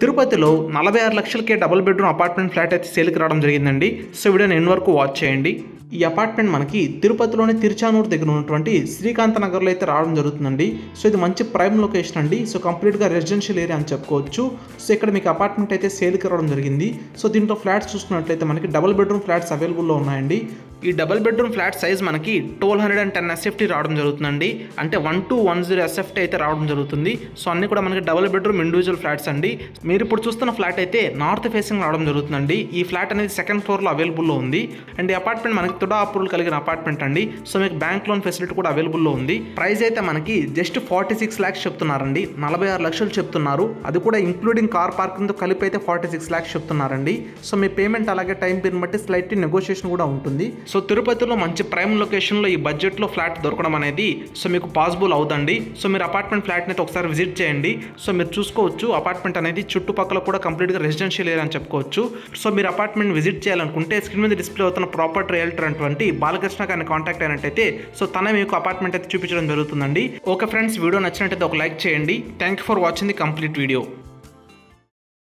తిరుపతిలో 46 లక్షలకే double bedroom apartment flat అయితే సేల్కి రావడం జరిగిందండి. సో వీడియోని ఎన్ని వరకు వాచ్ చేయండి. ఈ అపార్ట్మెంట్ మనకి తిరుపతిలోని తిరుచానూరు దగ్గర ఉన్నటువంటి శ్రీకాంత నగర్లో అయితే రావడం జరుగుతుందండి. సో ఇది మంచి ప్రైమ్ లొకేషన్ అండి. సో కంప్లీట్గా రెసిడెన్షియల్ ఏరియా అని చెప్పుకోవచ్చు. సో ఇక్కడ మీకు అపార్ట్మెంట్ అయితే సేల్కి రావడం జరిగింది. సో దీంట్లో ఫ్లాట్స్ చూసుకున్నట్లయితే మనకి డబుల్ బెడ్రూమ్ ఫ్లాట్స్ అవైలబుల్లో ఉన్నాయండి. ఈ డబుల్ బెడ్రూమ్ ఫ్లాట్ సైజ్ మనకి 1210 ఎస్ఎఫ్టీ రావడం జరుగుతుందండి. అంటే 1210 ఎస్ఎఫ్టీ అయితే రావడం జరుగుతుంది. సో అన్ని కూడా మనకి డబుల్ బెడ్రూమ్ ఇండివిజువల్ ఫ్లాట్స్ అండి. మీరు ఇప్పుడు చూస్తున్న ఫ్లాట్ అయితే నార్త్ ఫేసింగ్ రావడం జరుగుతుందండి. ఈ ఫ్లాట్ అనేది సెకండ్ ఫ్లోర్లో అవైలబుల్లో ఉంది. అండ్ ఈ అపార్ట్మెంట్ మనకి తుడా అప్రూవల్ కలిగిన అపార్ట్మెంట్ అండి. సో మీకు బ్యాంక్ లోన్ ఫెసిలిటీ కూడా అవైలబుల్లో ఉంది. ప్రైస్ అయితే మనకి జస్ట్ 46 lakhs చెప్తున్నారండి. 46 లక్షలు చెప్తున్నారు. అది కూడా ఇంక్లూడింగ్ కార్ పార్కింగ్తో కలిపి అయితే 46 lakhs చెప్తున్నారండి. సో మీ పేమెంట్ అలాగే టైం పీరియడ్ బట్టి స్లైట్లీ నెగోషియేషన్ కూడా ఉంటుంది. సో తిరుపతిలో మంచి ప్రైమ్ లొకేషన్లో ఈ బడ్జెట్లో ఫ్లాట్ దొరకడం అనేది సో మీకు పాసిబుల్ అవుతుంది. సో మీరు అపార్ట్మెంట్ ఫ్లాట్ని అయితే ఒకసారి విజిట్ చేయండి. సో మీరు చూసుకోవచ్చు అపార్ట్మెంట్ అనేది చుట్టుపక్కల కూడా కంప్లీట్గా రెసిడెన్షియల్ ఏరియా అని చెప్పుకోవచ్చు. సో మీరు అపార్ట్మెంట్ విజిట్ చేయాలనుకుంటే స్క్రీన్ మీద డిస్ప్లే అవుతున్న ప్రాపర్టీ రియల్టర్ అటువంటి బాలకృష్ణ గారిని కాంటాక్ట్ అయినట్టయితే సో తనే మీకు అపార్ట్మెంట్ అయితే చూపించడం జరుగుతుందండి. ఓకే ఫ్రెండ్స్, వీడియో నచ్చినట్టయితే ఒక లైక్ చేయండి. Thank you for watching the complete video.